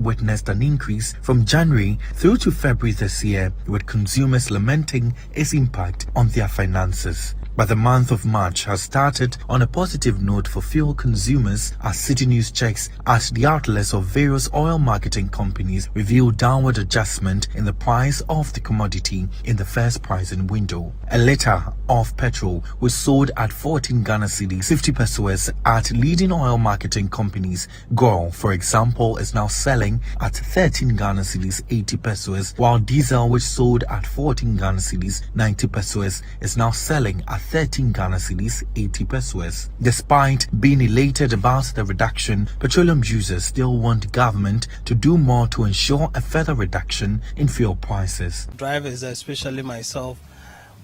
witnessed an increase from January through to February this year, with consumers lamenting its impact on their finances. But the month of March has started on a positive note for fuel consumers as City News checks at the outlets of various oil marketing companies reveal downward adjustment in the price of the commodity in the first pricing window. A litre of petrol was sold at 14 Ghana cedis 50 pesos at leading oil marketing companies. Goil, for example, is now selling at 13 Ghana cedis 80 pesos, while diesel, which sold at 14 Ghana cedis 90 pesos, is now selling at 13 Ghana cedis 80 pesos. Despite being elated about the reduction, petroleum users still want government to do more to ensure a further reduction in fuel prices. Drivers, especially myself,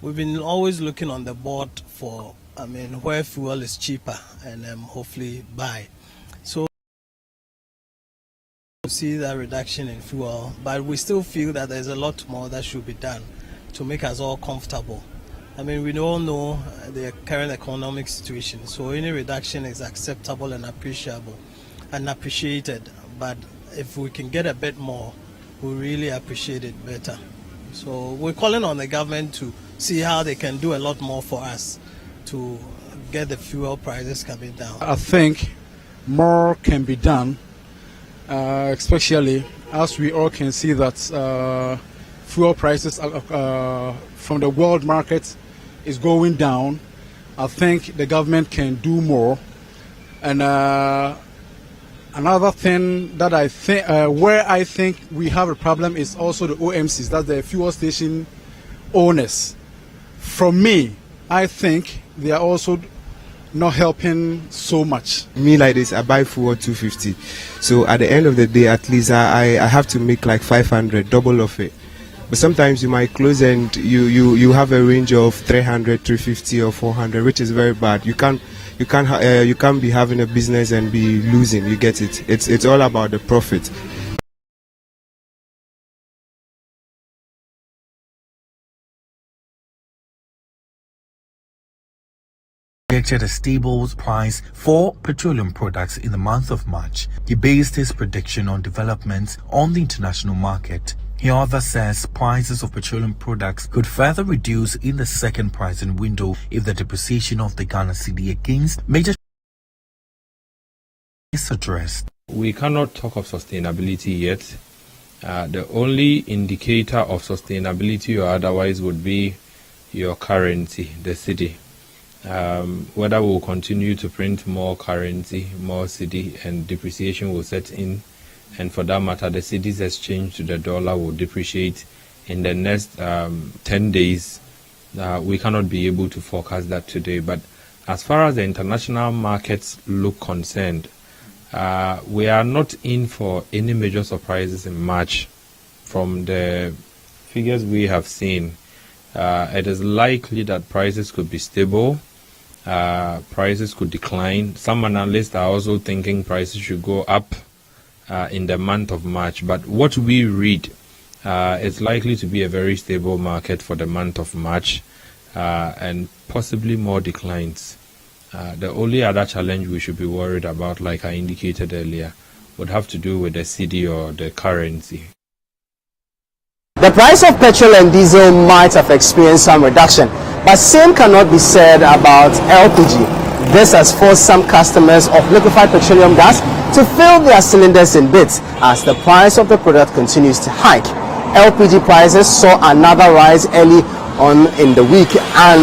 we've been always looking on the board for, where fuel is cheaper and hopefully buy. So see that reduction in fuel, but we still feel that there's a lot more that should be done to make us all comfortable. We all know the current economic situation, so any reduction is acceptable and appreciable and appreciated. But if we can get a bit more, we really appreciate it better. So we're calling on the government to see how they can do a lot more for us to get the fuel prices coming down. I think more can be done, especially as we all can see that fuel prices from the world market is going down. I think the government can do more. And another thing that I think, where I think we have a problem is also the OMCs, that's the fuel station owners. From me, I think they are also not helping so much. Me like this, I buy fuel 250. So at the end of the day, at least I have to make like 500, double of it. But sometimes you might close and you have a range of 300, 350 or 400, which is very bad. You can't be having a business and be losing. You get it? It's all about the profit. Projected a stable price for petroleum products in the month of March. He based his prediction on developments on the international market. He also says prices of petroleum products could further reduce in the second pricing window if the depreciation of the Ghana cedi against major is addressed. We cannot talk of sustainability yet. The only indicator of sustainability or otherwise would be your currency, the cedi. Whether we'll continue to print more currency, more cedi, and depreciation will set in. And for that matter, the cedi's exchange to the dollar will depreciate in the next 10 days. We cannot be able to forecast that today. But as far as the international markets look concerned, we are not in for any major surprises in March. From the figures we have seen, it is likely that prices could be stable. Prices could decline. Some analysts are also thinking prices should go up in the month of March, but what we read is likely to be a very stable market for the month of March and possibly more declines. The only other challenge we should be worried about, like I indicated earlier, would have to do with the cedi or the currency. The price of petrol and diesel might have experienced some reduction, but same cannot be said about LPG. This has forced some customers of liquefied petroleum gas to fill their cylinders in bits as the price of the product continues to hike. LPG prices saw another rise early on in the week and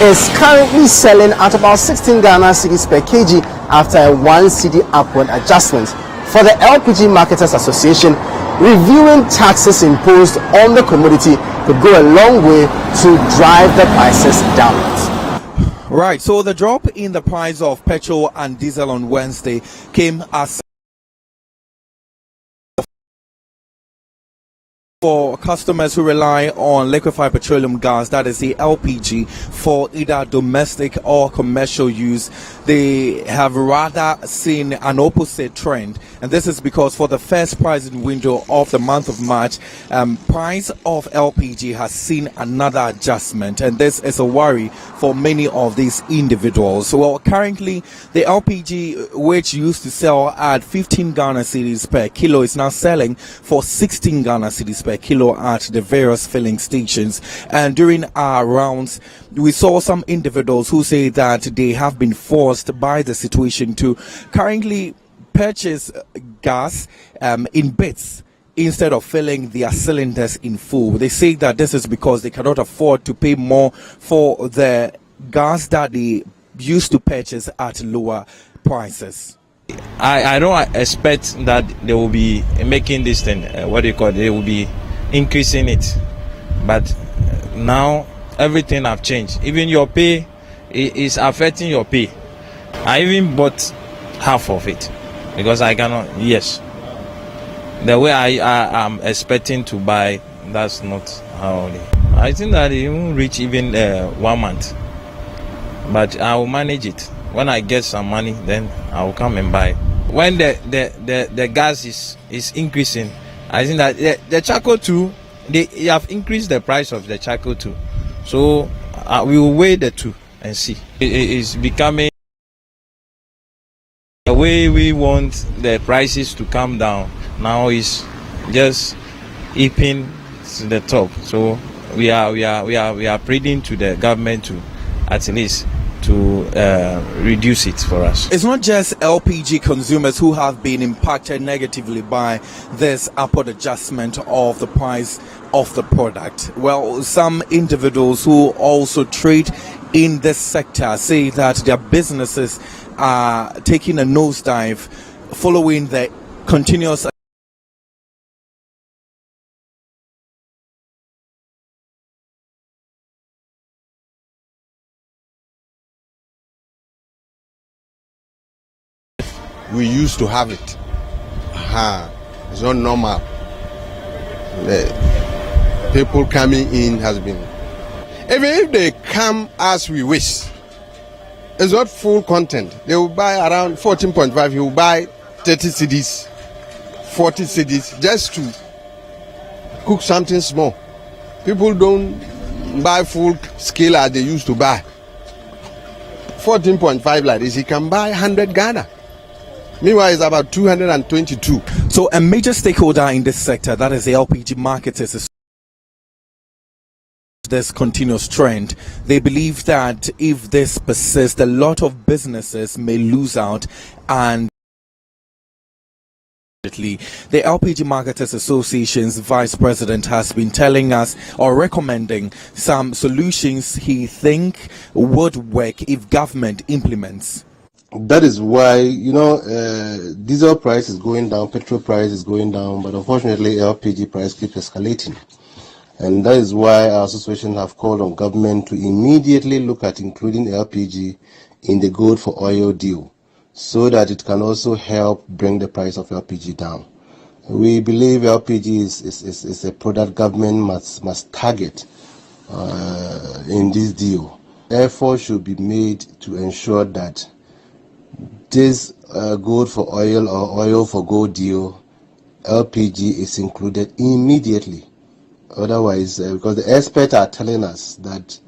is currently selling at about 16 Ghana cedis per kg after a 1 cedi upward adjustment. For the LPG Marketers Association, reviewing taxes imposed on the commodity could go a long way to drive the prices downwards. Right, so the drop in the price of petrol and diesel on Wednesday came as For customers who rely on liquefied petroleum gas, that is the LPG, for either domestic or commercial use, they have rather seen an opposite trend. And this is because for the first pricing window of the month of March, price of LPG has seen another adjustment. And this is a worry for many of these individuals. Well, currently, the LPG, which used to sell at 15 Ghana cedis per kilo, is now selling for 16 Ghana cedis per kilo at the various filling stations. And during our rounds, we saw some individuals who say that they have been forced by the situation to currently purchase gas in bits instead of filling their cylinders in full. They say that this is because they cannot afford to pay more for the gas that they used to purchase at lower prices. I don't expect that they will be making this thing, they will be increasing it. But now everything have changed. Even your pay is affecting your pay. I even bought half of it because I cannot, yes. The way I am expecting to buy, that's not how I think that it won't reach even 1 month. But I will manage it. When I get some money, then I will come and buy. When the gas is increasing, I think that the charcoal too, they have increased the price of the charcoal too. So we will weigh the two and see. It is becoming the way we want the prices to come down. Now is just heaping to the top. So we are pleading to the government to at least to reduce it for us. It's not just LPG consumers who have been impacted negatively by this upward adjustment of the price of the product. Well, some individuals who also trade in this sector say that their businesses are taking a nosedive following the continuous we used to have it. It's not normal. The people coming in has been, even if they come as we wish, it's not full content. They will buy around 14.5. He will buy 30 cedis, 40 cedis just to cook something small. People don't buy full scale as they used to buy. 14.5 like this, he can buy 100 Ghana. Meanwhile, it's about 222. So a major stakeholder in this sector, that is the LPG marketers, is this continuous trend. They believe that if this persists, a lot of businesses may lose out, and the LPG Marketers Association's vice president has been telling us or recommending some solutions he think would work if government implements. That is why, diesel price is going down, petrol price is going down, but unfortunately LPG price keeps escalating. And that is why our association have called on government to immediately look at including LPG in the gold for oil deal, so that it can also help bring the price of LPG down. We believe LPG is a product government must target in this deal. Effort should be made to ensure that this gold for oil or oil for gold deal, LPG is included immediately. Otherwise, because the experts are telling us that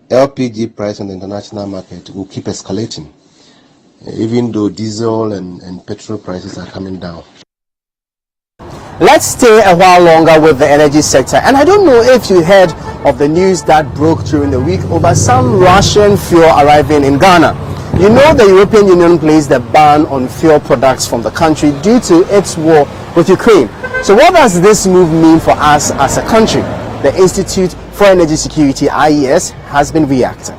LPG price on the international market will keep escalating, even though diesel and petrol prices are coming down. Let's stay a while longer with the energy sector. And I don't know if you heard of the news that broke during the week over some Russian fuel arriving in Ghana. You know, the European Union placed a ban on fuel products from the country due to its war with Ukraine. So what does this move mean for us as a country? The Institute for Energy Security, IES, has been reacting.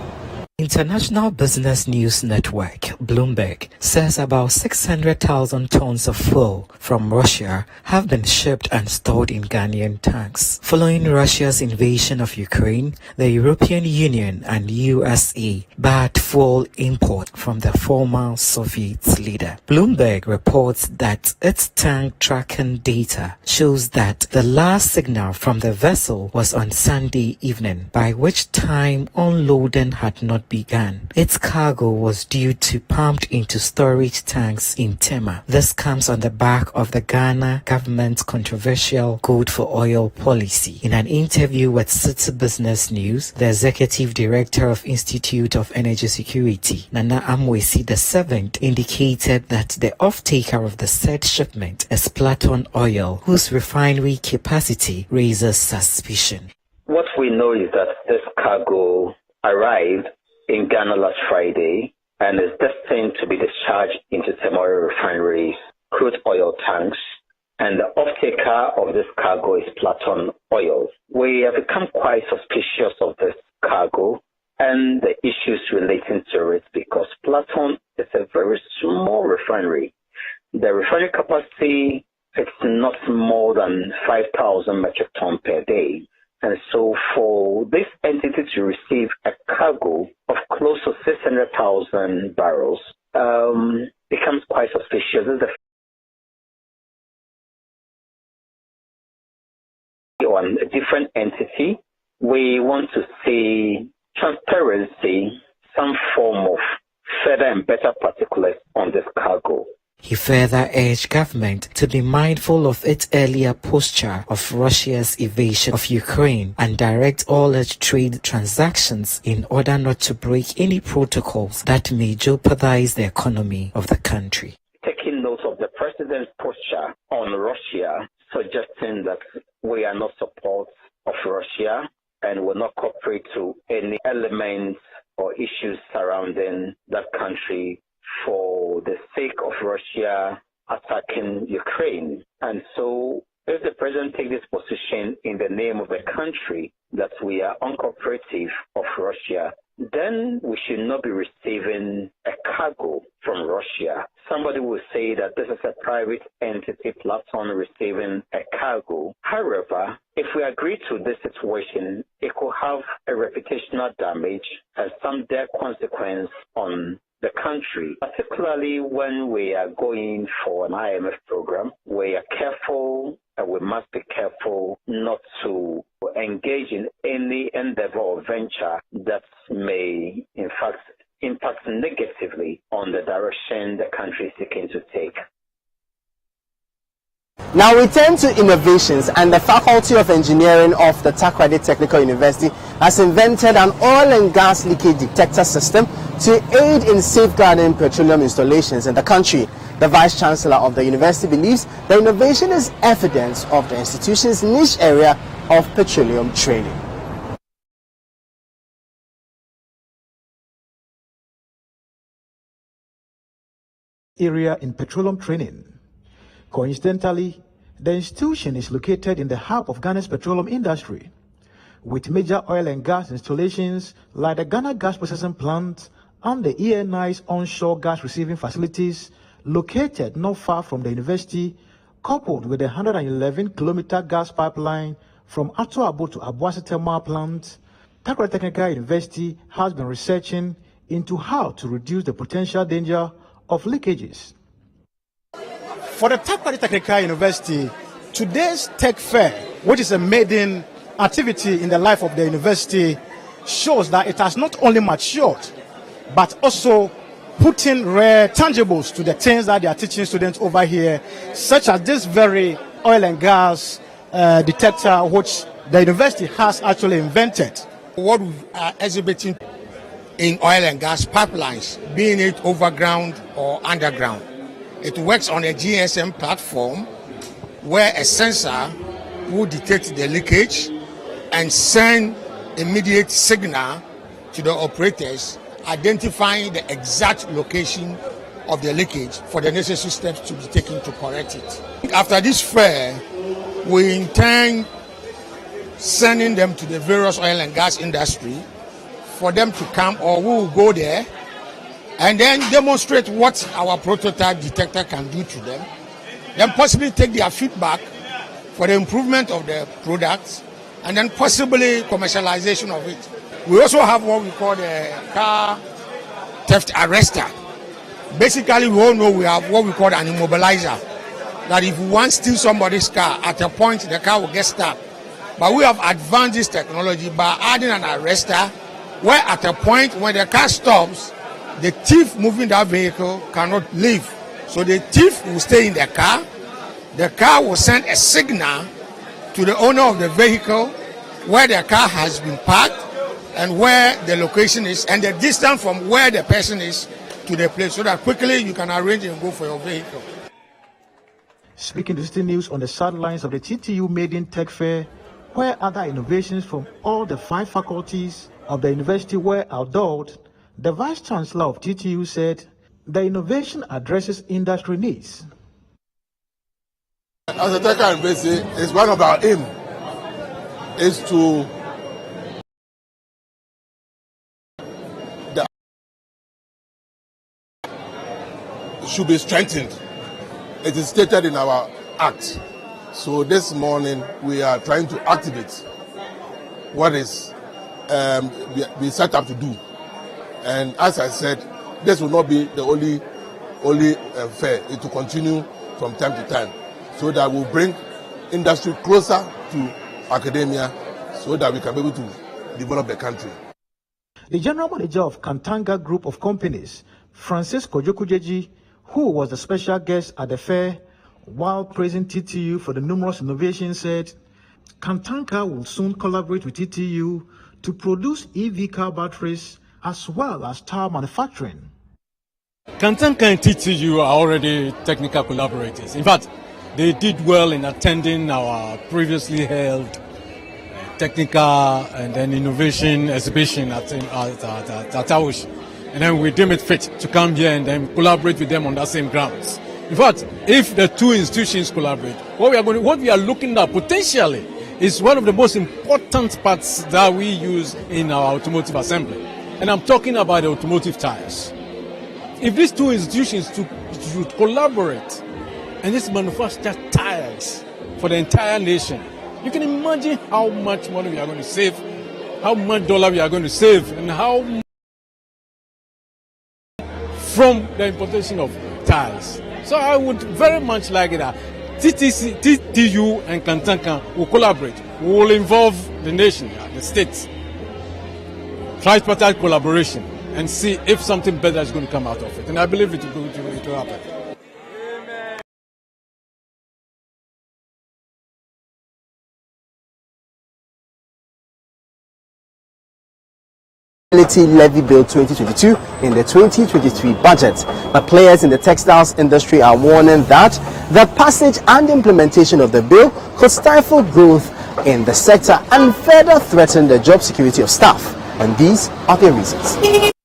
International Business News Network, Bloomberg, says about 600,000 tons of fuel from Russia have been shipped and stored in Ghanaian tanks. Following Russia's invasion of Ukraine, the European Union and USA barred fuel import from the former Soviet leader. Bloomberg reports that its tank tracking data shows that the last signal from the vessel was on Sunday evening, by which time unloading had not began. Its cargo was due to pumped into storage tanks in Tema. This comes on the back of the Ghana government's controversial Good for Oil policy. In an interview with City Business News, the executive director of Institute of Energy Security, Nana Amwesi VII, indicated that the off-taker of the said shipment is Platon Oil, whose refinery capacity raises suspicion. What we know is that this cargo arrived in Ghana last Friday and is destined to be discharged into Temora Refinery's crude oil tanks, and the off-taker of this cargo is Platon Oil. We have become quite suspicious of this cargo and the issues relating to it because Platon is a very small refinery. The refinery capacity is not more than 5,000 metric tons per day. And so for this entity to receive a cargo of close to 600,000 barrels becomes quite suspicious. This is on a different entity. We want to see transparency, some form of further and better particulars on this cargo. He further urged government to be mindful of its earlier posture of Russia's invasion of Ukraine and direct all its trade transactions in order not to break any protocols that may jeopardize the economy of the country. Taking note of the president's posture on Russia, suggesting that we are not support of Russia and will not cooperate to any elements or issues surrounding that country for the sake of Russia attacking Ukraine. And so if the president takes this position in the name of the country that we are uncooperative of Russia, then we should not be receiving a cargo from Russia. Somebody will say that this is a private entity, Platon, receiving a cargo. However, if we agree to this situation, it could have a reputational damage and some direct consequence on the country, particularly when we are going for an IMF program. We are careful and we must be careful not to engage in any endeavor or venture that may, in fact, impact negatively on the direction the country is seeking to take. Now we turn to innovations, and the Faculty of Engineering of the Takoradi Technical University has invented an oil and gas leakage detector system to aid in safeguarding petroleum installations in the country. The Vice Chancellor of the university believes the innovation is evidence of the institution's niche area of petroleum training. Area in petroleum training. Coincidentally, the institution is located in the heart of Ghana's petroleum industry, with major oil and gas installations like the Ghana Gas Processing Plant and the ENI's onshore gas receiving facilities located not far from the university, coupled with the 111-kilometer gas pipeline from Ato Abo to Abuasi Thermal Plant. Takoradi Technical University has been researching into how to reduce the potential danger of leakages. For the Takoradi Technical University, today's Tech Fair, which is a maiden activity in the life of the university, shows that it has not only matured, but also putting rare tangibles to the things that they are teaching students over here, such as this very oil and gas detector, which the university has actually invented. What we are exhibiting in oil and gas pipelines, being it overground or underground, it works on a GSM platform where a sensor will detect the leakage and send immediate signal to the operators, identifying the exact location of the leakage for the necessary steps to be taken to correct it. After this fair, we intend sending them to the various oil and gas industry for them to come, or we will go there and then demonstrate what our prototype detector can do to them, then possibly take their feedback for the improvement of the products, and then possibly commercialization of it. We also have what we call the car theft arrestor. Basically, we all know we have what we call an immobilizer, that if we want to steal somebody's car, at a point the car will get stopped. But we have advanced this technology by adding an arrestor, where at a point when the car stops, the thief moving that vehicle cannot leave. So the thief will stay in the car will send a signal to the owner of the vehicle where the car has been parked and where the location is and the distance from where the person is to the place, so that quickly you can arrange and go for your vehicle. Speaking to City News on the sidelines of the TTU Maiden Tech Fair, where other innovations from all the 5 faculties of the university were outdoored, the Vice Chancellor of TTU said the innovation addresses industry needs. As a tech university, it's one of our aim is to should be strengthened. It is stated in our act. So this morning we are trying to activate what is we set up to do. And as I said, this will not be the only fair. It will continue from time to time, so that we'll bring industry closer to academia, so that we can be able to develop the country. The general manager of Kantanga Group of Companies, Francis Kojokujeji, who was the special guest at the fair, while praising TTU for the numerous innovations, said Kantanga will soon collaborate with TTU to produce EV car batteries as well as tire manufacturing. Kantanga and TTU are already technical collaborators. In fact, they did well in attending our previously held technical and then innovation exhibition at Awush. And then we deem it fit to come here and then collaborate with them on that same grounds. In fact, if the two institutions collaborate, what we are looking at potentially is one of the most important parts that we use in our automotive assembly. And I'm talking about the automotive tires. If these two institutions should collaborate and just manufacture tires for the entire nation, you can imagine how much money we are going to save, how much dollar we are going to save, and how much from the importation of tires. So I would very much like it that TTU and Kantanga will collaborate. We will involve the nation, the states, tripartite collaboration, and see if something better is going to come out of it. And I believe it will happen. Levy Bill 2022 in the 2023 budget. But players in the textiles industry are warning that the passage and implementation of the bill could stifle growth in the sector and further threaten the job security of staff. And these are their reasons.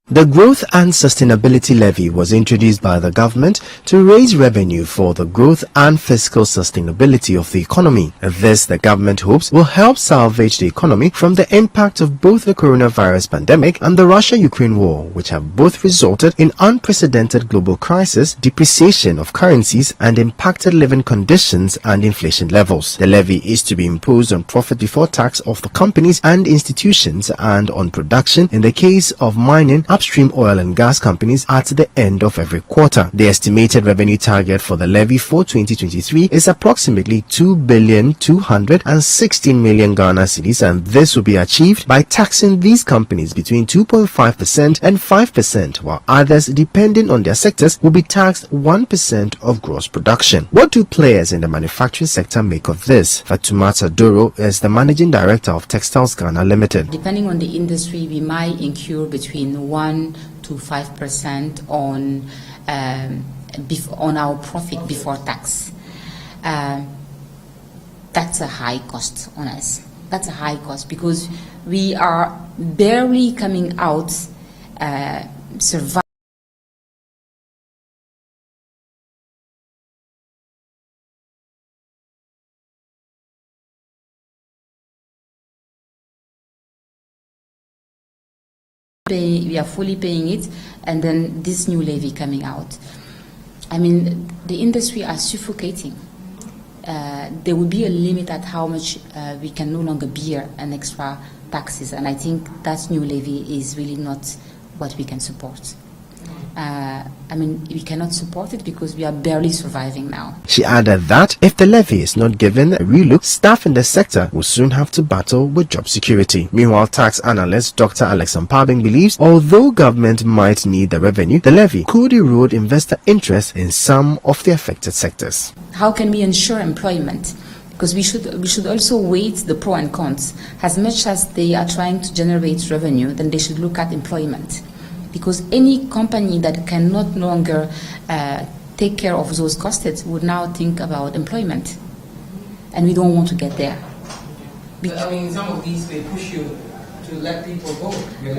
The Growth and Sustainability Levy was introduced by the government to raise revenue for the growth and fiscal sustainability of the economy. This, the government hopes, will help salvage the economy from the impact of both the coronavirus pandemic and the Russia-Ukraine war, which have both resulted in unprecedented global crisis, depreciation of currencies, and impacted living conditions and inflation levels. The levy is to be imposed on profit before tax of the companies and institutions and on production in the case of mining, upstream oil and gas companies at the end of every quarter. The estimated revenue target for the levy for 2023 is approximately 2,216 million Ghana cedis, and this will be achieved by taxing these companies between 2.5% and 5%, while others, depending on their sectors, will be taxed 1% of gross production. What do players in the manufacturing sector make of this? Fatumata Doro is the Managing Director of Textiles Ghana Limited. Depending on the industry, we might incur between 1 to 5% on our profit before tax. That's a high cost on us. That's a high cost because we are barely coming out surviving. fully paying it, and then this new levy coming out. I mean, the industry are suffocating. There will be a limit at how much we can no longer bear an extra taxes, and I think that new levy is really not what we can support. I mean, we cannot support it because we are barely surviving now. She added that if the levy is not given a relook, staff in the sector will soon have to battle with job security. Meanwhile, tax analyst Dr. Alex Ampabing believes although government might need the revenue, the levy could erode investor interest in some of the affected sectors. How can we ensure employment? Because we should also weight the pro and cons. As much as they are trying to generate revenue, then they should look at employment. Because any company that cannot longer take care of those costs would now think about employment. And we don't want to get there. I mean, some of these, they push you to let people go.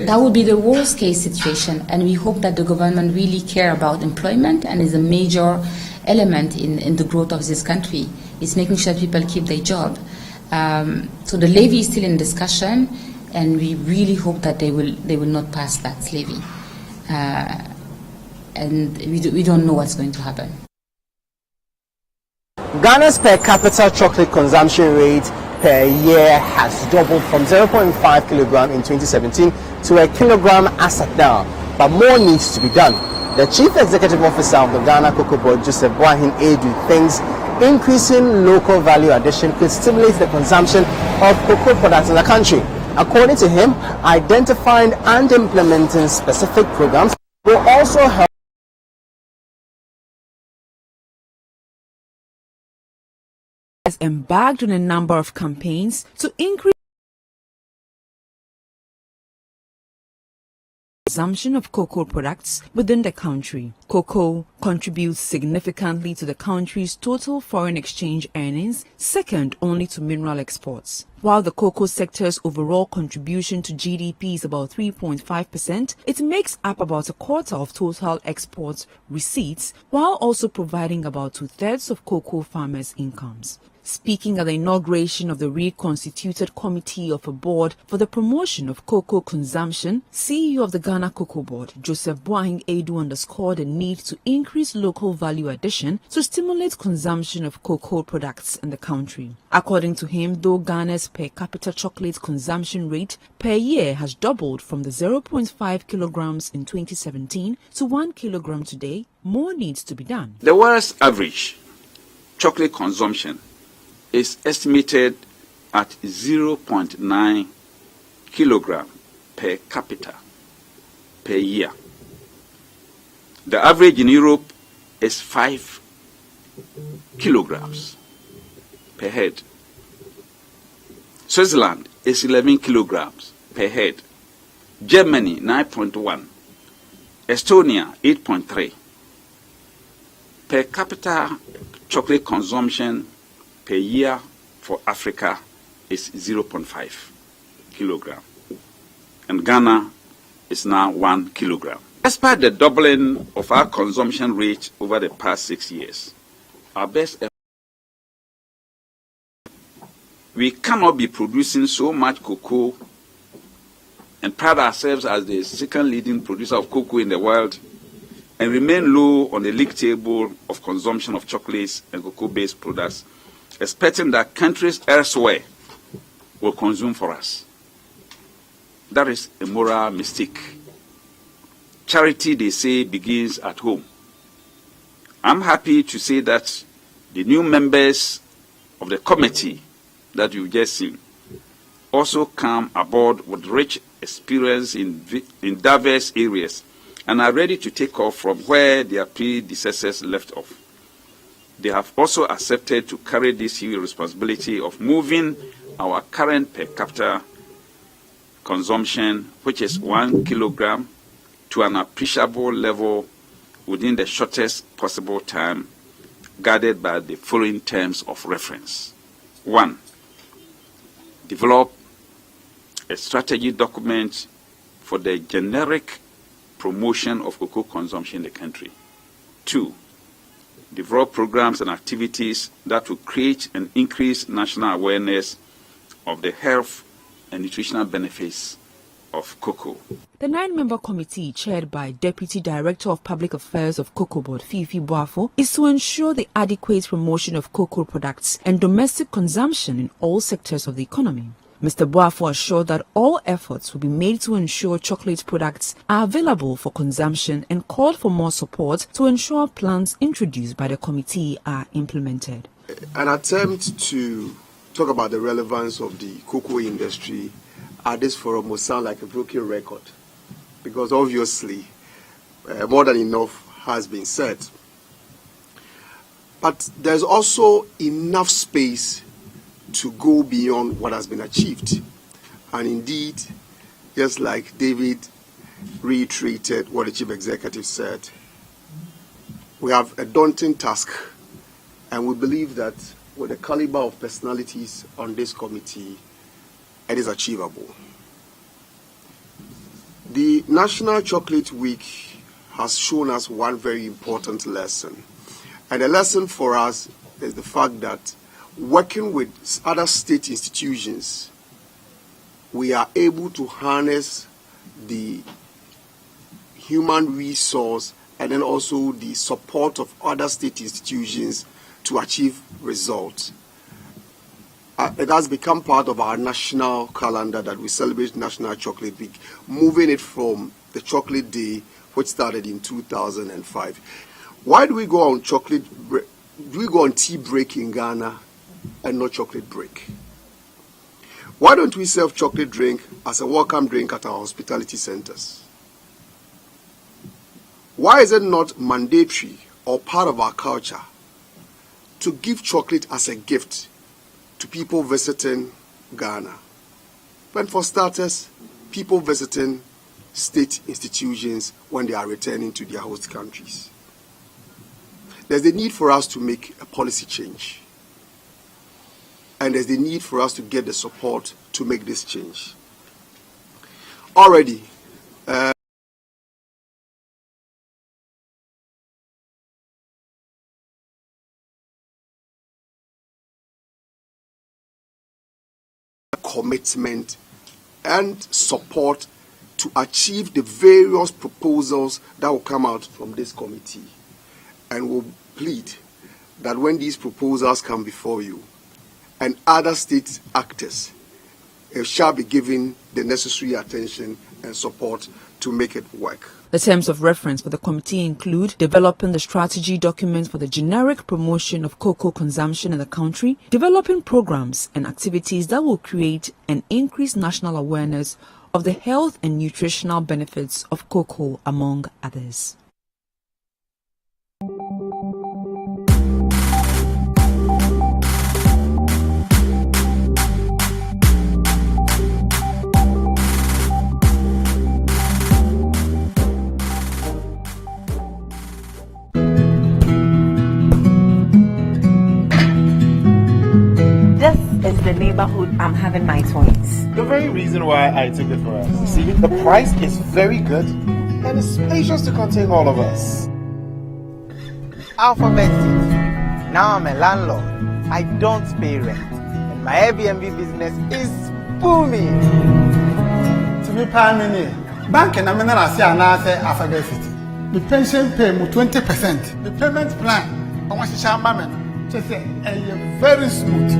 That would be the worst case situation. And we hope that the government really care about employment and is a major element in the growth of this country. It's making sure people keep their job. So the levy is still in discussion, and we really hope that they will not pass that levy. And we don't know what's going to happen. Ghana's per capita chocolate consumption rate per year has doubled from 0.5 kilogram in 2017 to a kilogram as at now, but more needs to be done. The Chief Executive Officer of the Ghana Cocoa Board, Joseph Boahen Adu, thinks increasing local value addition could stimulate the consumption of cocoa products in the country. According to him, identifying and implementing specific programs will also help. Has embarked on a number of campaigns to increase consumption of cocoa products within the country. Cocoa contributes significantly to the country's total foreign exchange earnings, second only to mineral exports. While the cocoa sector's overall contribution to GDP is about 3.5%, it makes up about a quarter of total export receipts, while also providing about 2/3 of cocoa farmers' incomes. Speaking at the inauguration of the reconstituted Committee of a Board for the Promotion of Cocoa Consumption, CEO of the Ghana Cocoa Board, Joseph Boahen Adu, underscored the need to increase local value addition to stimulate consumption of cocoa products in the country. According to him, though Ghana's per capita chocolate consumption rate per year has doubled from the 0.5 kilograms in 2017 to 1 kilogram today, more needs to be done. The world's average chocolate consumption is estimated at 0.9 kilogram per capita per year. The average in Europe is 5 kilograms per head. Switzerland is 11 kilograms per head. Germany 9.1. Estonia 8.3. Per capita chocolate consumption per year for Africa is 0.5 kilogram, and Ghana is now 1 kilogram. Despite the doubling of our consumption rate over the past 6 years, our best effort, we cannot be producing so much cocoa and pride ourselves as the second leading producer of cocoa in the world and remain low on the league table of consumption of chocolates and cocoa-based products, expecting that countries elsewhere will consume for us. That is a moral mistake. Charity, they say, begins at home. I'm happy to say that the new members of the committee that you've just seen also come aboard with rich experience in diverse areas and are ready to take off from where their predecessors left off. They have also accepted to carry this huge responsibility of moving our current per capita consumption, which is 1 kilogram, to an appreciable level within the shortest possible time, guided by the following terms of reference. 1. Develop a strategy document for the generic promotion of cocoa consumption in the country. 2. Develop programs and activities that will create and increase national awareness of the health and nutritional benefits of cocoa. The 9-member committee, chaired by Deputy Director of Public Affairs of Cocoa Board, Fifi Boafo, is to ensure the adequate promotion of cocoa products and domestic consumption in all sectors of the economy. Mr. Boafo assured that all efforts will be made to ensure chocolate products are available for consumption and called for more support to ensure plans introduced by the committee are implemented. An attempt to talk about the relevance of the cocoa industry at this forum will sound like a broken record, because obviously more than enough has been said. But there's also enough space to go beyond what has been achieved. And indeed, just like David reiterated what the Chief Executive said, we have a daunting task, and we believe that with the caliber of personalities on this committee, it is achievable. The National Chocolate Week has shown us one very important lesson. And the lesson for us is the fact that working with other state institutions, we are able to harness the human resource and then also the support of other state institutions to achieve results. It has become part of our national calendar that we celebrate National Chocolate Week, moving it from the Chocolate Day, which started in 2005. Why do we go on tea break in Ghana and not chocolate break? Why don't we serve chocolate drink as a welcome drink at our hospitality centers? Why is it not mandatory or part of our culture to give chocolate as a gift to people visiting Ghana? And for starters, people visiting state institutions when they are returning to their host countries. There's the need for us to make a policy change. And there's the need for us to get the support to make this change. Already, commitment and support to achieve the various proposals that will come out from this committee, and will plead that when these proposals come before you and other state actors, it shall be given the necessary attention and support to make it work. The terms of reference for the committee include developing the strategy documents for the generic promotion of cocoa consumption in the country, developing programs and activities that will create and increase national awareness of the health and nutritional benefits of cocoa, among others. Is the neighborhood I'm having my twins. The very reason why I took it for us. See, the price is very good and it's spacious to contain all of us. Alphabet City. Now I'm a landlord. I don't pay rent. And my Airbnb business is booming. To be paying bank and I'm in Alphabet City. The pension pay 20%. The payment plan, I want to share my man. Just very smooth.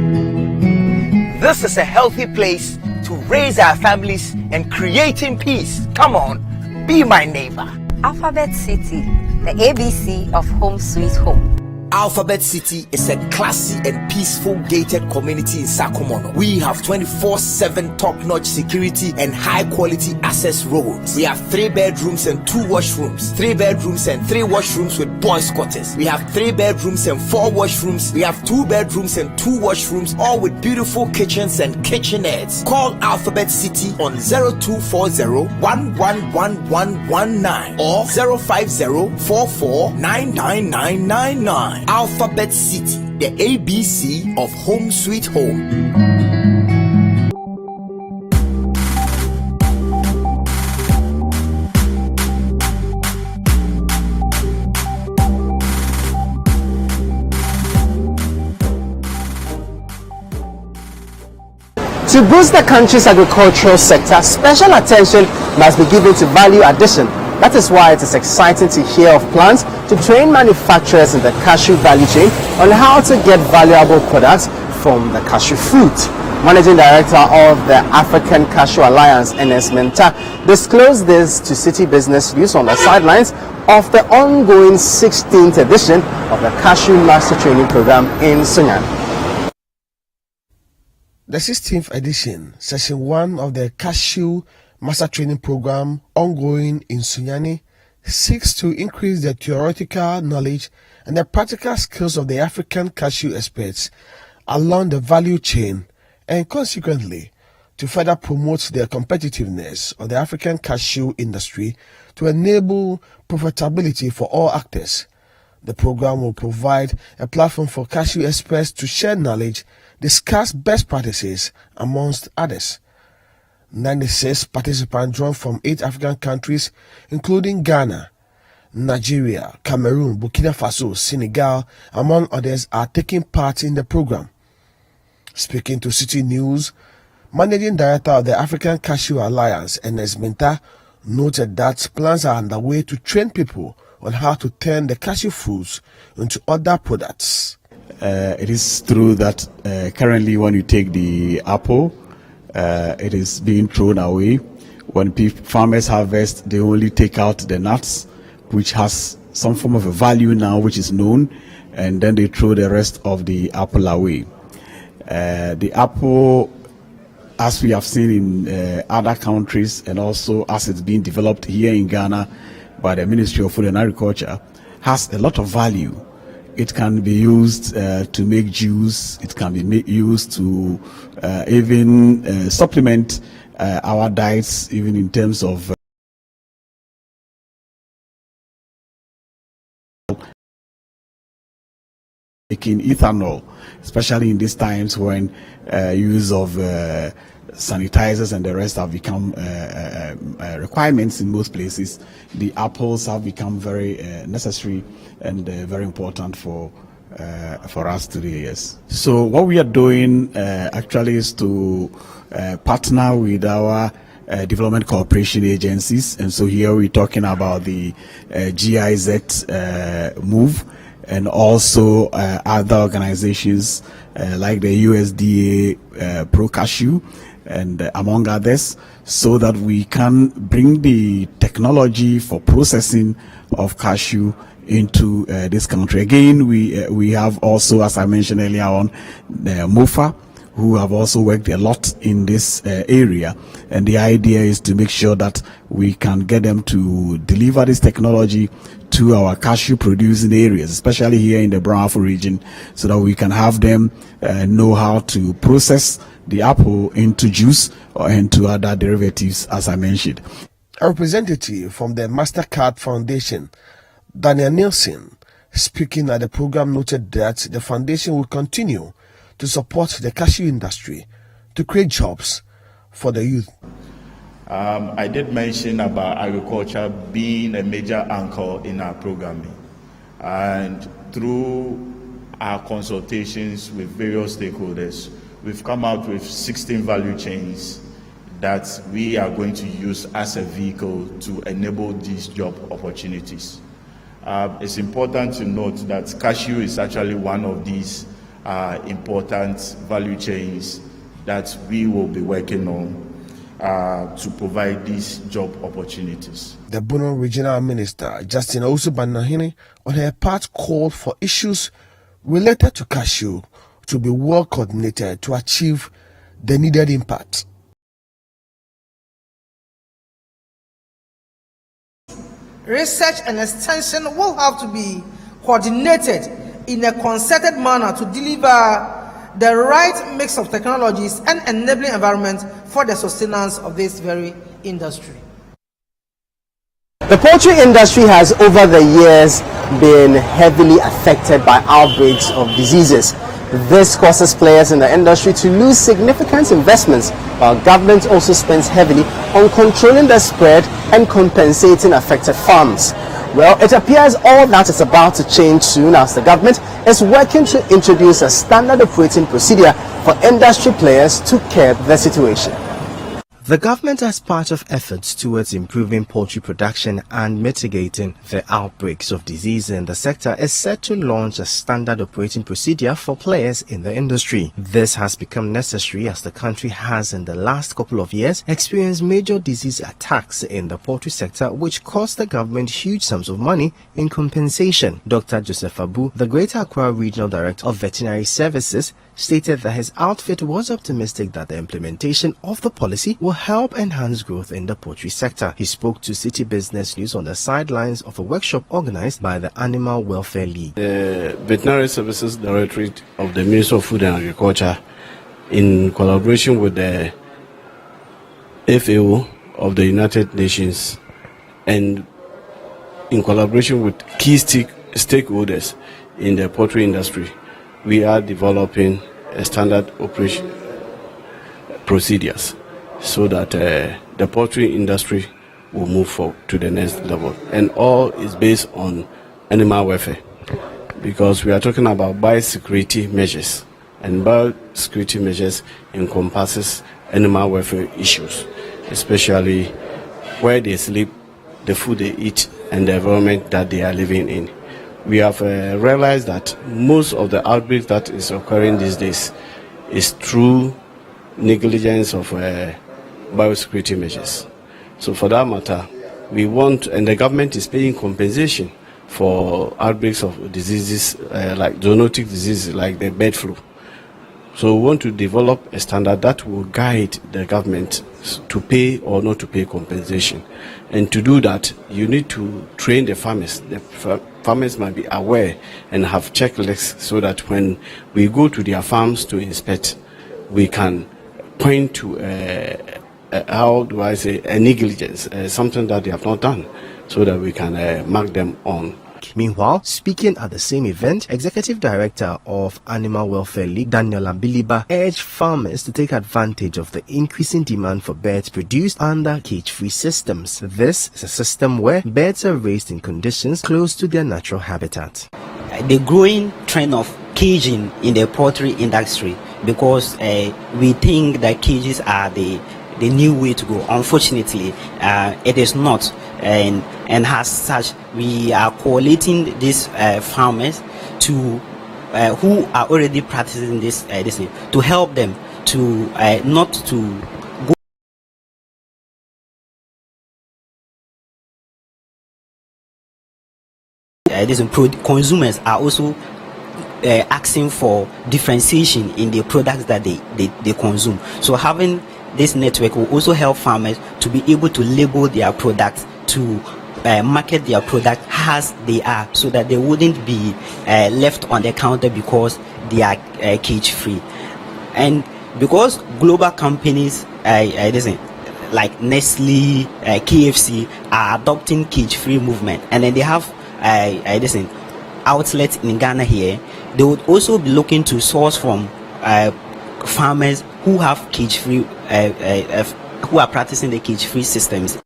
This is a healthy place to raise our families and creating peace. Come on, be my neighbor. Alphabet City, the ABC of Home Sweet Home. Alphabet City is a classy and peaceful gated community in Sakumono. We have 24/7 top-notch security and high-quality access roads. We have 3 bedrooms and 2 washrooms, 3 bedrooms and 3 washrooms with boys' quarters. We have 3 bedrooms and 4 washrooms. We have 2 bedrooms and 2 washrooms, all with beautiful kitchens and kitchenettes. Call Alphabet City on 0240-111119 or 050-44-99999. Alphabet City, the ABC of Home Sweet Home. To boost the country's agricultural sector, special attention must be given to value addition. That is why it is exciting to hear of plans to train manufacturers in the cashew value chain on how to get valuable products from the cashew fruit. Managing Director of the African Cashew Alliance, Ernest Menta, disclosed this to City Business News on the sidelines of the ongoing 16th edition of the Cashew Master Training Program in Sunyani. The 16th edition, Session 1 of the Cashew Master Training Program ongoing in Sunyani, seeks to increase the theoretical knowledge and the practical skills of the African cashew experts along the value chain, and consequently to further promote the competitiveness of the African cashew industry to enable profitability for all actors. The program will provide a platform for cashew experts to share knowledge, discuss best practices, amongst others. 96 participants drawn from 8 African countries, including Ghana, Nigeria, Cameroon, Burkina Faso, Senegal, among others, are taking part in the program. Speaking to City News, Managing Director of the African Cashew Alliance, Ernest Menta, noted that plans are underway to train people on how to turn the cashew fruits into other products. It is true that currently when you take the apple, it is being thrown away. When farmers harvest, they only take out the nuts, which has some form of a value now, which is known, and then they throw the rest of the apple away. The apple, as we have seen in other countries, and also as it's being developed here in Ghana by the Ministry of Food and Agriculture, has a lot of value. It can be used to make juice. It can be used to even supplement our diets, even in terms of making ethanol, especially in these times when use of sanitizers and the rest have become requirements in most places. The apples have become very necessary and very important for us today. Yes. So what we are doing actually is to partner with our development cooperation agencies, and so here we're talking about the GIZ move, and also other organizations like the USDA Pro Cashew, and among others, so that we can bring the technology for processing of cashew into this country. Again, we have also, as I mentioned earlier on, MOFA, who have also worked a lot in this area, and the idea is to make sure that we can get them to deliver this technology to our cashew producing areas, especially here in the Brownsville region, so that we can have them know how to process the apple into juice or into other derivatives, as I mentioned. A representative from the MasterCard Foundation, Daniel Nielsen, speaking at the program, noted that the foundation will continue to support the cashew industry to create jobs for the youth. I did mention about agriculture being a major anchor in our programming, and through our consultations with various stakeholders, we've come out with 16 value chains that we are going to use as a vehicle to enable these job opportunities. It's important to note that cashew is actually one of these important value chains that we will be working on to provide these job opportunities. The Bono Regional Minister, Justin Owusu-Banohene, on her part called for issues related to cashew to be well coordinated to achieve the needed impact. Research and extension will have to be coordinated in a concerted manner to deliver the right mix of technologies and enabling environment for the sustenance of this very industry. The poultry industry has over the years been heavily affected by outbreaks of diseases. This causes players in the industry to lose significant investments, while government also spends heavily on controlling the spread and compensating affected farms. Well, it appears all that is about to change soon, as the government is working to introduce a standard operating procedure for industry players to curb the situation. The government, as part of efforts towards improving poultry production and mitigating the outbreaks of disease in the sector, is set to launch a standard operating procedure for players in the industry. This has become necessary as the country has in the last couple of years experienced major disease attacks in the poultry sector, which cost the government huge sums of money in compensation. Dr. Joseph Abu, the Greater Accra Regional Director of Veterinary Services, stated that his outfit was optimistic that the implementation of the policy will help enhance growth in the poultry sector. He spoke to City Business News on the sidelines of a workshop organized by the Animal Welfare League. The Veterinary Services Directorate of the Ministry of Food and Agriculture, in collaboration with the FAO of the United Nations and in collaboration with key stakeholders in the poultry industry, we are developing a standard operation procedures so that the poultry industry will move forward to the next level. And all is based on animal welfare, because we are talking about biosecurity measures, and biosecurity measures encompasses animal welfare issues, especially where they sleep, the food they eat, and the environment that they are living in. We have realized that most of the outbreaks that is occurring these days is through negligence of biosecurity measures. So for that matter, we want, and the government is paying compensation for outbreaks of diseases like zoonotic diseases like the bird flu. So we want to develop a standard that will guide the government to pay or not to pay compensation. And to do that, you need to train the farmers. The farmers might be aware and have checklists so that when we go to their farms to inspect, we can point to how do I say, a negligence, something that they have not done, so that we can mark them on. Meanwhile, speaking at the same event, Executive Director of Animal Welfare League, Daniel Abiliba, urged farmers to take advantage of the increasing demand for birds produced under cage-free systems. This is a system where birds are raised in conditions close to their natural habitat. The growing trend of caging in the poultry industry, because we think that cages are the new way to go. Unfortunately, it is not. And as such, we are collating these farmers to who are already practicing this thing, to help them to not to go. Consumers are also asking for differentiation in the products that they consume. So having this network will also help farmers to be able to label their products, to market their product as they are, so that they wouldn't be left on the counter because they are cage free. And because global companies like Nestle, KFC are adopting cage free movement, and then they have outlets in Ghana here, they would also be looking to source from farmers who have cage free, who are practicing the cage free systems.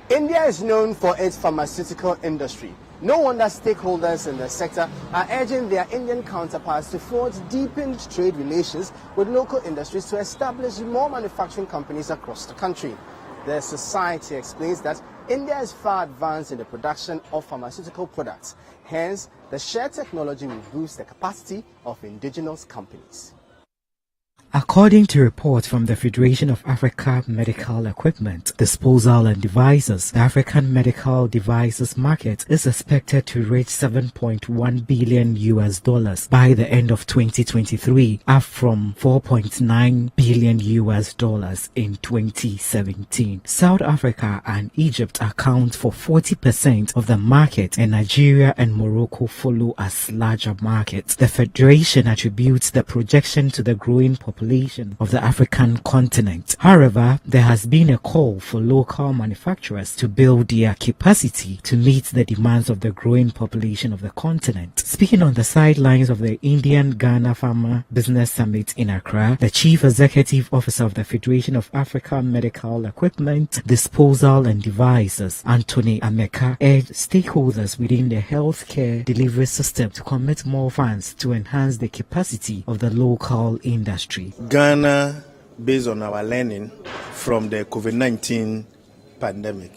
India is known for its pharmaceutical industry. No wonder stakeholders in the sector are urging their Indian counterparts to forge deepened trade relations with local industries to establish more manufacturing companies across the country. The society explains that India is far advanced in the production of pharmaceutical products. Hence, the shared technology will boost the capacity of indigenous companies. According to reports from the Federation of Africa Medical Equipment, Disposal and Devices, the African medical devices market is expected to reach $7.1 billion by the end of 2023, up from $4.9 billion in 2017. South Africa and Egypt account for 40% of the market, and Nigeria and Morocco follow as larger markets. The Federation attributes the projection to the growing population population of the African continent. However, there has been a call for local manufacturers to build their capacity to meet the demands of the growing population of the continent. Speaking on the sidelines of the Indian-Ghana Pharma Business Summit in Accra, the Chief Executive Officer of the Federation of African Medical Equipment, Disposal and Devices, Anthony Ameka, urged stakeholders within the healthcare delivery system to commit more funds to enhance the capacity of the local industry. Ghana, based on our learning from the COVID-19 pandemic,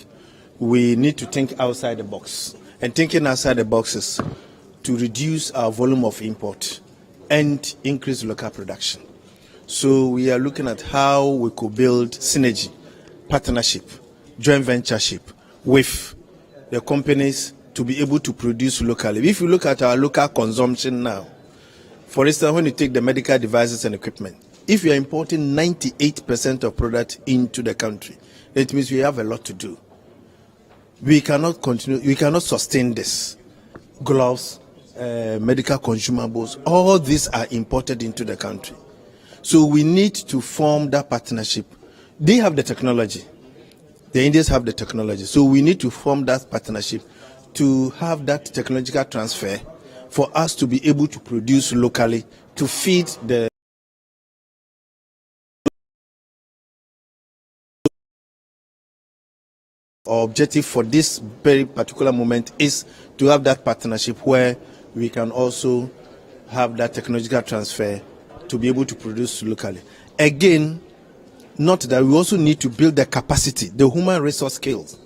we need to think outside the box. And thinking outside the boxes to reduce our volume of import and increase local production. So we are looking at how we could build synergy, partnership, joint ventureship with the companies to be able to produce locally. If you look at our local consumption now, for instance, when you take the medical devices and equipment, if you are importing 98% of product into the country, it means we have a lot to do. We cannot continue, we cannot sustain this. Gloves, medical consumables, all these are imported into the country. So we need to form that partnership. They have the technology. The Indians have the technology. So we need to form that partnership to have that technological transfer for us to be able to produce locally to feed the Our objective for this very particular moment is to have that partnership where we can also have that technological transfer to be able to produce locally. Again, not that we also need to build the capacity, the human resource skills.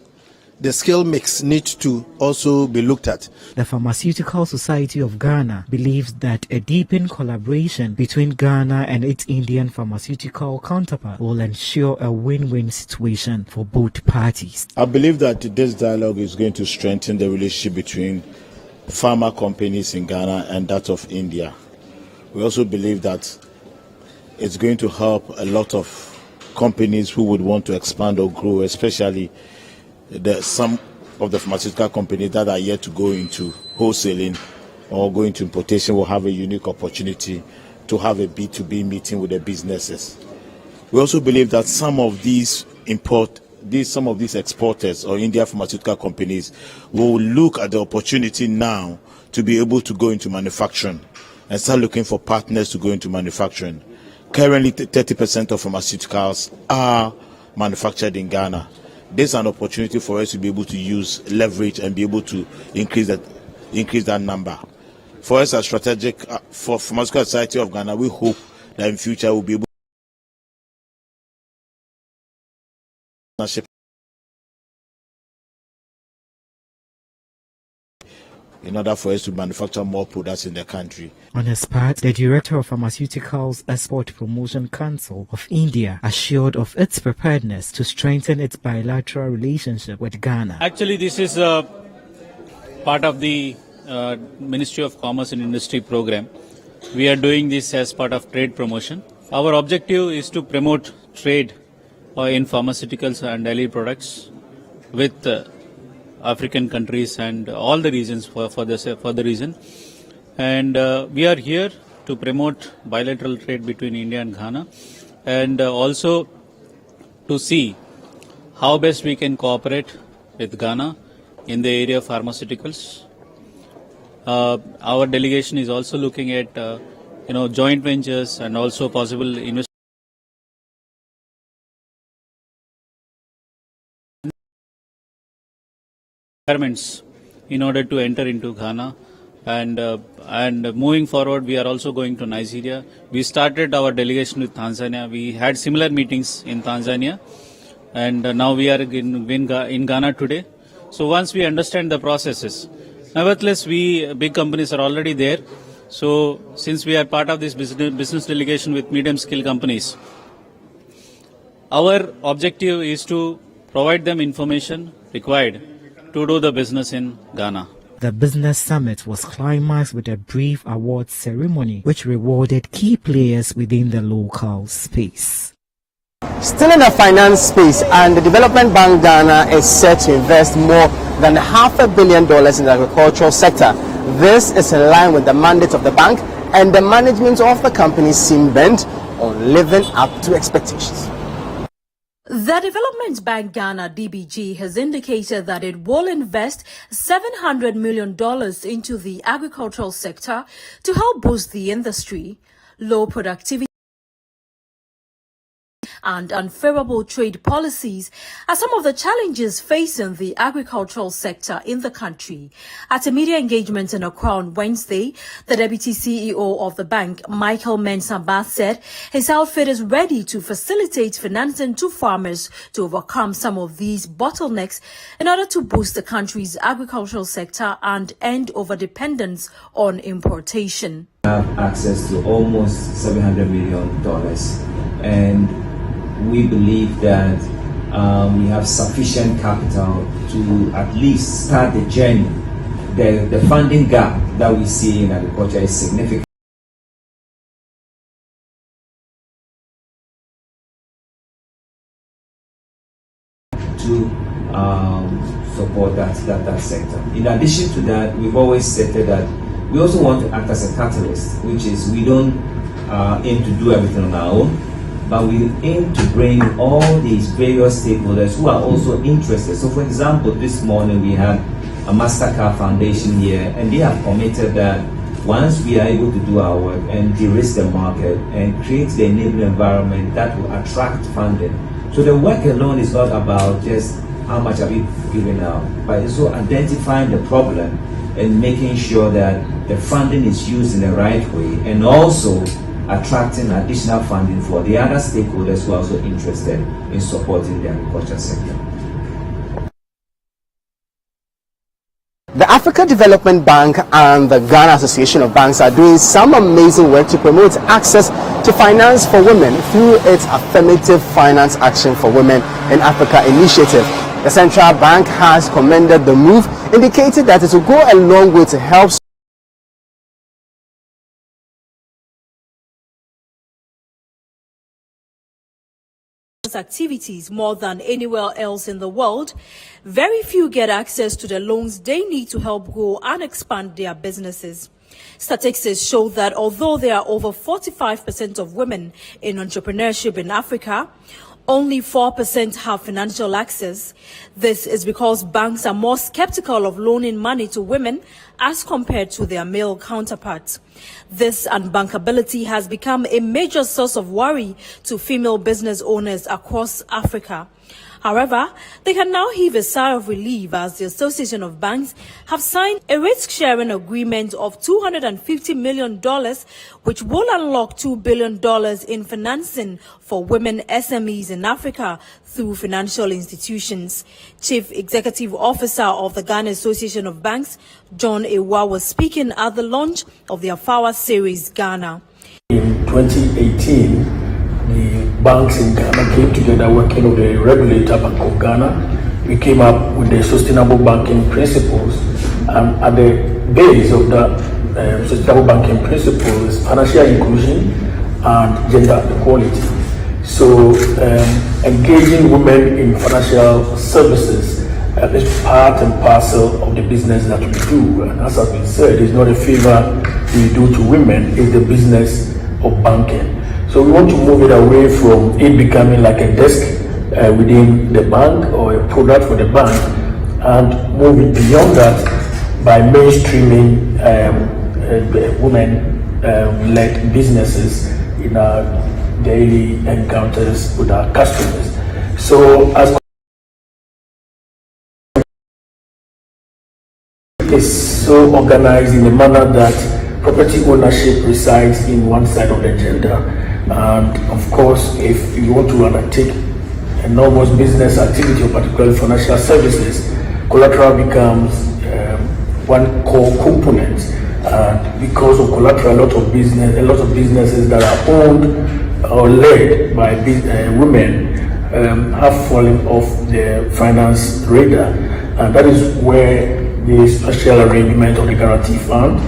The skill mix needs to also be looked at. The Pharmaceutical Society of Ghana believes that a deepened collaboration between Ghana and its Indian pharmaceutical counterpart will ensure a win-win situation for both parties. I believe that this dialogue is going to strengthen the relationship between pharma companies in Ghana and that of India. We also believe that it's going to help a lot of companies who would want to expand or grow, especially some of the pharmaceutical companies that are yet to go into wholesaling or go into importation will have a unique opportunity to have a B2B meeting with the businesses. We also believe that some of these exporters or India pharmaceutical companies will look at the opportunity now to be able to go into manufacturing and start looking for partners to go into manufacturing. Currently, 30% of pharmaceuticals are manufactured in Ghana. This is an opportunity for us to be able to use leverage and be able to increase that number. For us as strategic, for Pharmaceutical Society of Ghana, we hope that in future we'll be able to in order for us to manufacture more products in the country. On his part, the Director of Pharmaceuticals Export Promotion Council of India assured of its preparedness to strengthen its bilateral relationship with Ghana. Actually, this is part of the Ministry of Commerce and Industry program. We are doing this as part of trade promotion. Our objective is to promote trade in pharmaceuticals and daily products with African countries and all the regions for the region. And we are here to promote bilateral trade between India and Ghana, and also to see how best we can cooperate with Ghana in the area of pharmaceuticals. Our delegation is also looking at joint ventures and also possible requirements in order to enter into Ghana, and moving forward we are also going to Nigeria. We started our delegation with Tanzania. We had similar meetings in Tanzania, and now we are in Ghana today. So once we understand the processes, nevertheless we big companies are already there. So since we are part of this business delegation with medium scale companies, our objective is to provide them information required to do the business in Ghana. The business summit was climaxed with a brief awards ceremony which rewarded key players within the local space. Still in the finance space, and the Development Bank Ghana is set to invest more than $500 million in the agricultural sector. This is in line with the mandate of the bank, and the management of the company seem bent on living up to expectations. The Development Bank Ghana DBG has indicated that it will invest $700 million into the agricultural sector to help boost the industry. Low productivity and unfavorable trade policies are some of the challenges facing the agricultural sector in the country. At a media engagement in Accra on Wednesday, the Deputy CEO of the bank, Michael Mensah, said his outfit is ready to facilitate financing to farmers to overcome some of these bottlenecks in order to boost the country's agricultural sector and end overdependence on importation. We have access to almost $700 million, and we believe that we have sufficient capital to at least start the journey. The funding gap that we see in agriculture is significant. To support that sector. In addition to that, we've always stated that we also want to act as a catalyst, which is we don't aim to do everything on our own, but we aim to bring all these various stakeholders who are also interested. So for example, this morning we had a MasterCard Foundation here, and they have committed that once we are able to do our work and de-risk the market and create the enabling environment that will attract funding. So the work alone is not about just how much are we giving out, but it's also identifying the problem and making sure that the funding is used in the right way, and also attracting additional funding for the other stakeholders who are also interested in supporting the agriculture sector. The Africa Development Bank and the Ghana Association of Banks are doing some amazing work to promote access to finance for women through its Affirmative Finance Action for Women in Africa initiative. The Central Bank has commended the move, indicating that it will go a long way to help activities more than anywhere else in the world. Very few get access to the loans they need to help grow and expand their businesses. Statistics show that although there are over 45% of women in entrepreneurship in Africa, only 4% have financial access. This is because banks are more skeptical of loaning money to women as compared to their male counterparts. This unbankability has become a major source of worry to female business owners across Africa. However, they can now heave a sigh of relief as the Association of Banks have signed a risk-sharing agreement of $250 million, which will unlock $2 billion in financing for women SMEs in Africa through financial institutions. Chief Executive Officer of the Ghana Association of Banks, John Ewa, was speaking at the launch of the AFAWA series Ghana. In 2018, the banks in Ghana came together working with the regulator, Bank of Ghana. We came up with the sustainable banking principles, and at the base of the sustainable banking principles is financial inclusion and gender equality. So engaging women in financial services is part and parcel of the business that we do. And as has been said, it's not a favor we do to women, it's the business of banking. So we want to move it away from it becoming like a desk within the bank or a product for the bank, and move it beyond that by mainstreaming women-led businesses in our daily encounters with our customers. So as is so organized in a manner that property ownership resides in one side of the gender. And of course, if you want to undertake enormous business activity, or particularly financial services, collateral becomes one core component. And because of collateral, a lot of businesses that are owned or led by women have fallen off the finance radar. And that is where the special arrangement of the guarantee fund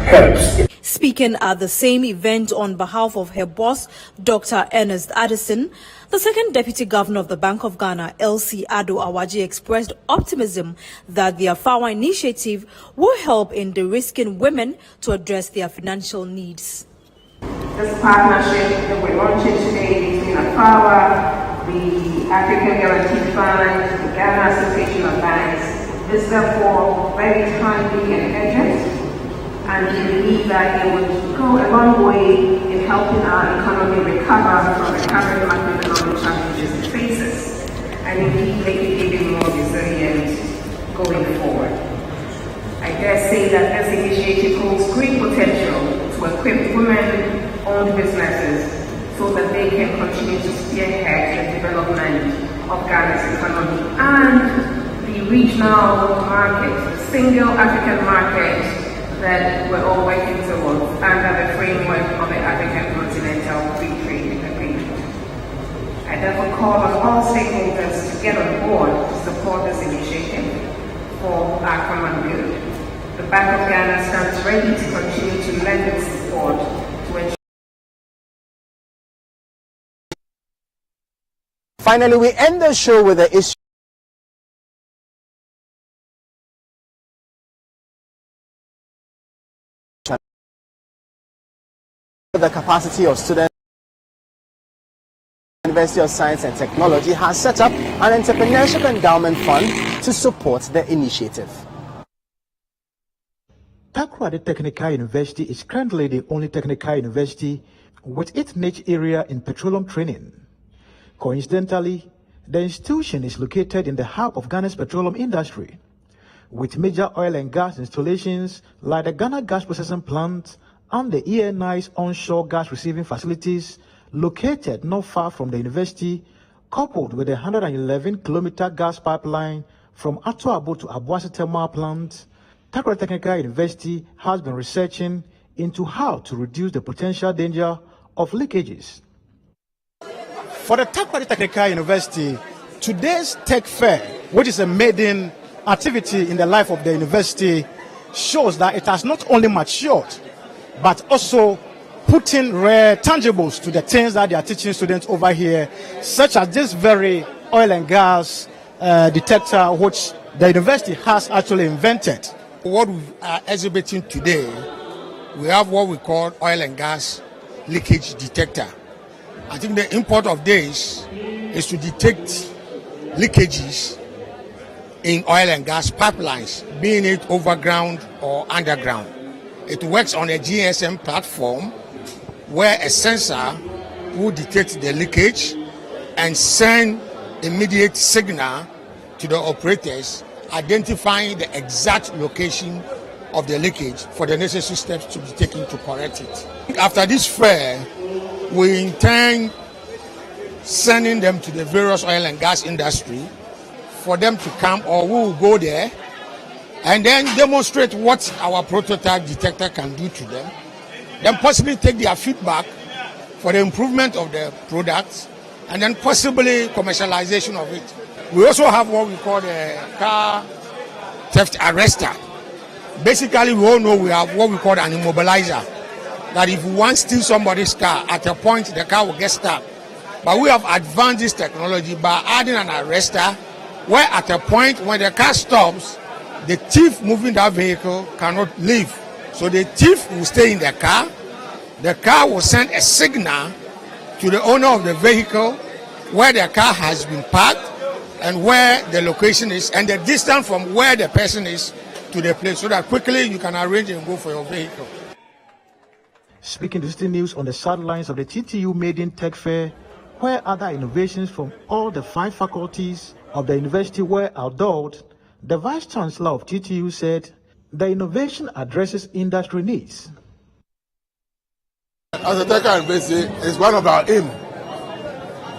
helps. Speaking at the same event on behalf of her boss, Dr. Ernest Addison, the second Deputy Governor of the Bank of Ghana, LC Ado Awaji, expressed optimism that the AFAWA initiative will help in de-risking women to address their financial needs. this partnership that we're launching today between AFAWA, the African Guarantee Fund, the Ghana Association of Banks, is therefore very timely and urgent, and we believe that it would go a long way in helping our economy recover from the current macroeconomic challenges it faces, and indeed make it even more resilient going forward. I dare say that this initiative holds great potential to equip women-owned businesses so that they can continue to spearhead the development of Ghana's economy and the regional market, the single African market that we're all working towards under the framework of the African Continental Free Trade Agreement. I therefore call on all stakeholders to get on board to support this initiative for our common good. The Bank of Ghana stands ready to continue to lend its support to ensure. Finally, we end the show with the issue the capacity of students. University of Science and Technology has set up an entrepreneurship endowment fund to support the initiative. Takoradi Technical University is currently the only technical university with its niche area in petroleum training. Coincidentally, the institution is located in the hub of Ghana's petroleum industry, with major oil and gas installations like the Ghana Gas Processing Plant and the ENI's onshore gas receiving facilities located not far from the university, coupled with a 111-kilometer gas pipeline from Atuabo to Abuasi Thermal Plant. Takoradi Technical University has been researching into how to reduce the potential danger of leakages. For the Takoradi Technical University, today's Tech Fair, which is a maiden activity in the life of the university, shows that it has not only matured, but also putting rare tangibles to the things that they are teaching students over here, such as this very oil and gas detector, which the university has actually invented. What we are exhibiting today, we have what we call oil and gas leakage detector. I think the import of this is to detect leakages in oil and gas pipelines, being it overground or underground. It works on a GSM platform where a sensor will detect the leakage and send immediate signal to the operators identifying the exact location of the leakage for the necessary steps to be taken to correct it. After this fair, we intend sending them to the various oil and gas industry for them to come, or we will go there and then demonstrate what our prototype detector can do to them, then possibly take their feedback for the improvement of the products, and then possibly commercialization of it. We also have what we call the car theft arrestor. Basically, we all know we have what we call an immobilizer, that if we want to steal somebody's car, at a point the car will get stuck. But we have advanced this technology by adding an arrestor, where at a point when the car stops, the thief moving that vehicle cannot leave. So the thief will stay in the car will send a signal to the owner of the vehicle where the car has been parked and where the location is and the distance from where the person is to the place, so that quickly you can arrange and go for your vehicle. Speaking to City News on the sidelines of the TTU Maiden Tech Fair, where other innovations from all the 5 faculties of the university were adored, the Vice Chancellor of TTU said the innovation addresses industry needs. As a tech university, it's one of our aim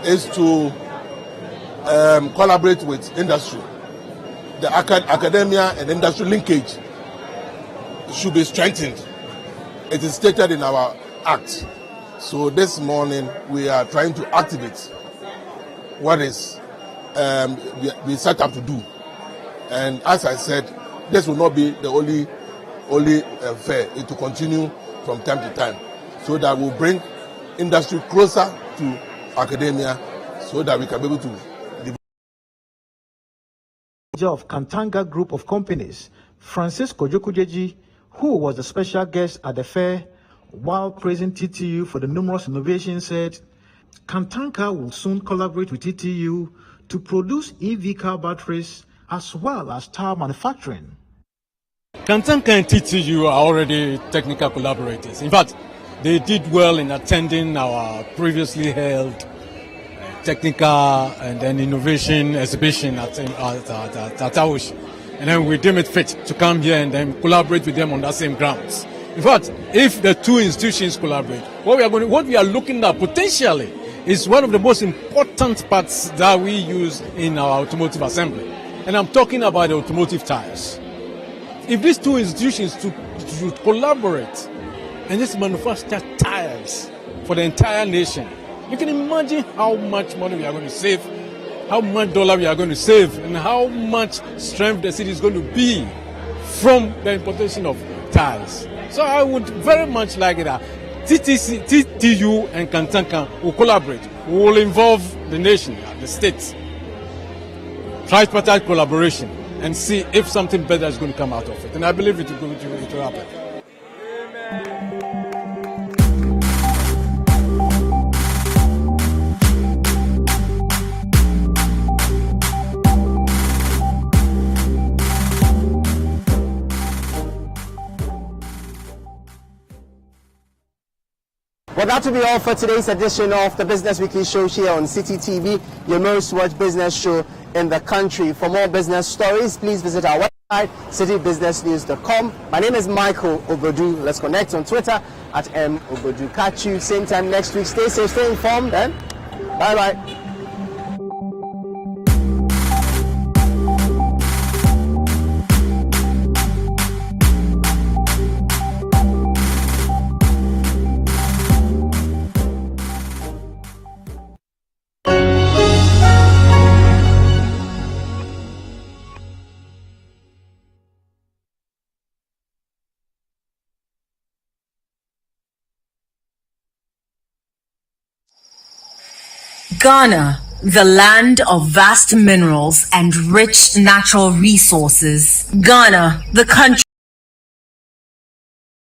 is to collaborate with industry. The academia and industry linkage should be strengthened. It is stated in our act. So this morning we are trying to activate what is we set up to do. And as I said, this will not be the only fair. It will continue from time to time, so that we'll bring industry closer to academia, so that we can be able to. Of Kantanga Group of Companies, Francis Kojokujeji, who was the special guest at the fair, while praising TTU for the numerous innovations, said Kantanka will soon collaborate with TTU to produce EV car batteries as well as tire manufacturing. Kantanka and TTU are already technical collaborators. In fact, they did well in attending our previously held technical and then innovation exhibition at Aoshi. And then we deemed it fit to come here and then collaborate with them on that same grounds. In fact, if the two institutions collaborate, what we are looking at potentially is one of the most important parts that we use in our automotive assembly. And I'm talking about the automotive tires. If these two institutions to collaborate and just manufacture tires for the entire nation, you can imagine how much money we are going to save, how much dollar we are going to save, and how much strength the city is going to be from the importation of tires. So I would very much like it that TTU and Kantanka will collaborate. We will involve the nation, the states, tripartite collaboration, and see if something better is going to come out of it. And I believe it will happen. Well, that will be all for today's edition of the Business Weekly Show here on City TV, your most watched business show in the country. For more business stories, please visit our website, citybusinessnews.com. My name is Michael Obodu. Let's connect on Twitter at @mobodu. Catch you same time next week. Stay safe, stay informed, and bye-bye. Ghana, the land of vast minerals and rich natural resources. Ghana, the country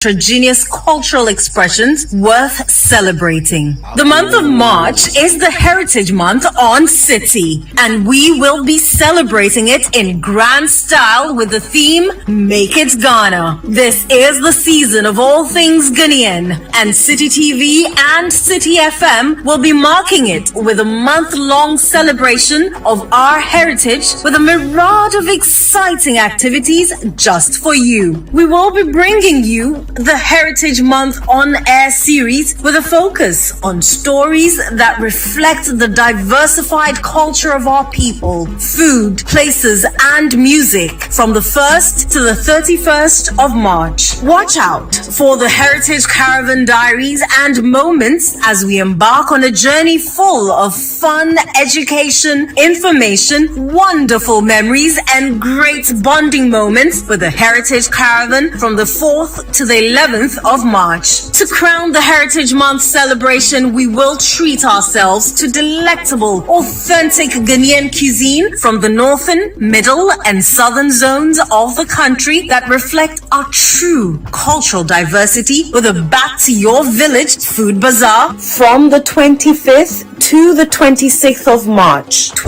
heterogeneous cultural expressions worth celebrating. The month of March is the Heritage Month on City, and we will be celebrating it in grand style with the theme, Make It Ghana. This is the season of all things Ghanaian, and City TV and City FM will be marking it with a month-long celebration of our heritage with a myriad of exciting activities just for you. We will be bringing you the Heritage Month on-air series with a focus on stories that reflect the diversified culture of our people, food, places, and music from the 1st to the 31st of March. Watch out for the Heritage Caravan Diaries and moments as we embark on a journey full of fun, education, information, wonderful memories, and great bonding moments with the Heritage Caravan from the 4th to the 11th of March. To crown the Heritage Month celebration, we will treat ourselves to delectable, authentic Ghanaian cuisine from the northern, middle, and southern zones of the country that reflect our true cultural diversity with a back to your village food bazaar from the 25th to the 26th of March.